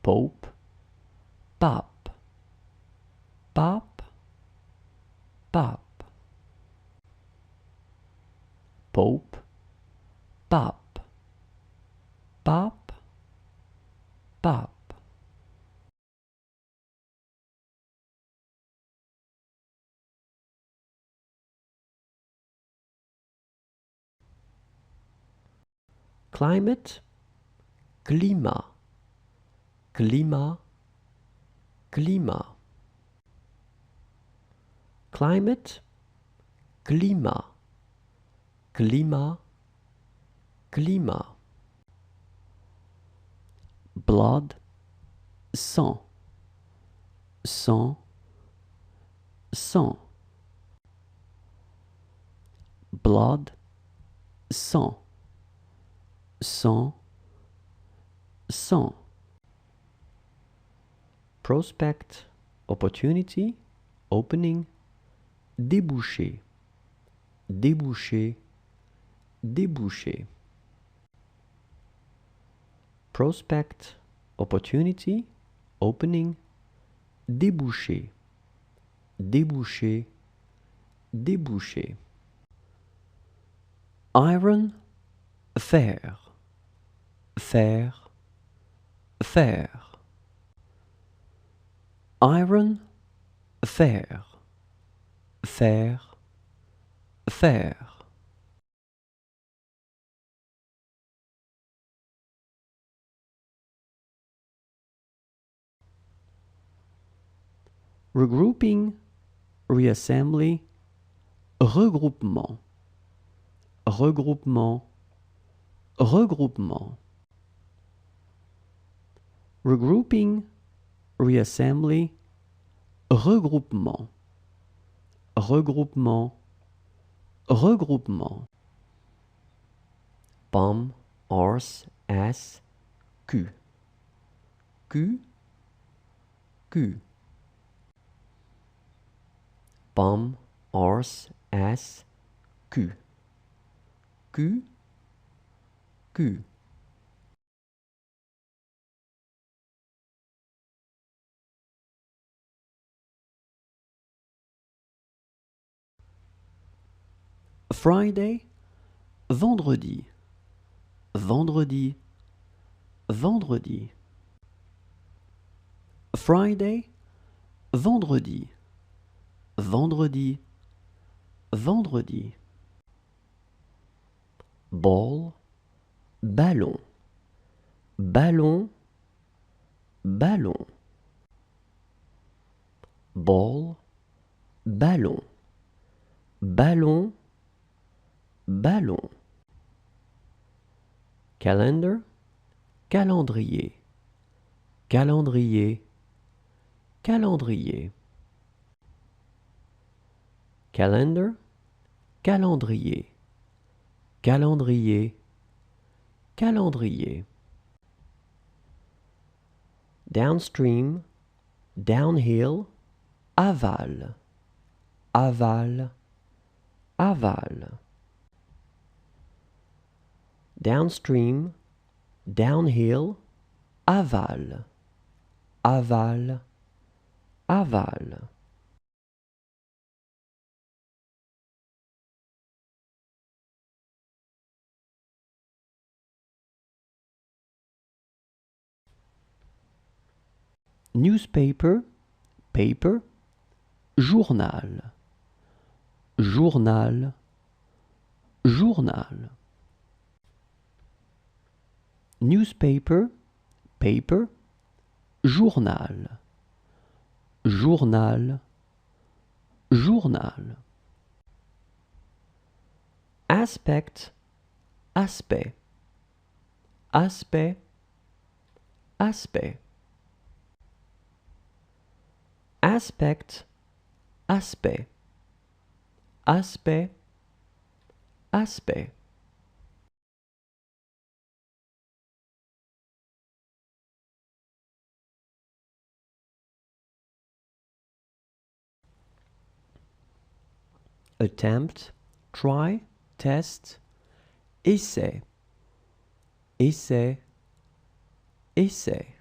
Pope, pape, pape, pape. Pope, pape, pape, pape. Climate, climat, climat, climat. Climate, climat, climat, climat. Blood, sang, sang, sang. Blood, sang, sang, sang. Prospect, opportunity, opening, débouché, débouché, débouché. Prospect, opportunity, opening, débouché, débouché, débouché. Iron, fer, fer, fer. Iron, fer, fer, fer. Regrouping, reassembly, regroupement, regroupement, regroupement. Regrouping, reassembly, regroupement, regroupement, regroupement. Pomme, horse, ass, cul, cul, cul. Pomme, horse, ass, cul, cul, cul. Friday, vendredi, vendredi, vendredi. Friday, vendredi, vendredi, vendredi. Ball, ballon, ballon, ballon. Ball, ballon, ballon, ballon. Calendar, calendrier, calendrier, calendrier. Calendar, calendrier, calendrier, calendrier. Downstream, downhill, aval, aval, aval. Downstream, downhill, aval, aval, aval. Newspaper, paper, journal, journal, journal. Newspaper, paper, journal, journal, journal. Aspect, aspect, aspect, aspect. Aspect, aspect, aspect, aspect. Attempt, try, test, essai, essai, essai.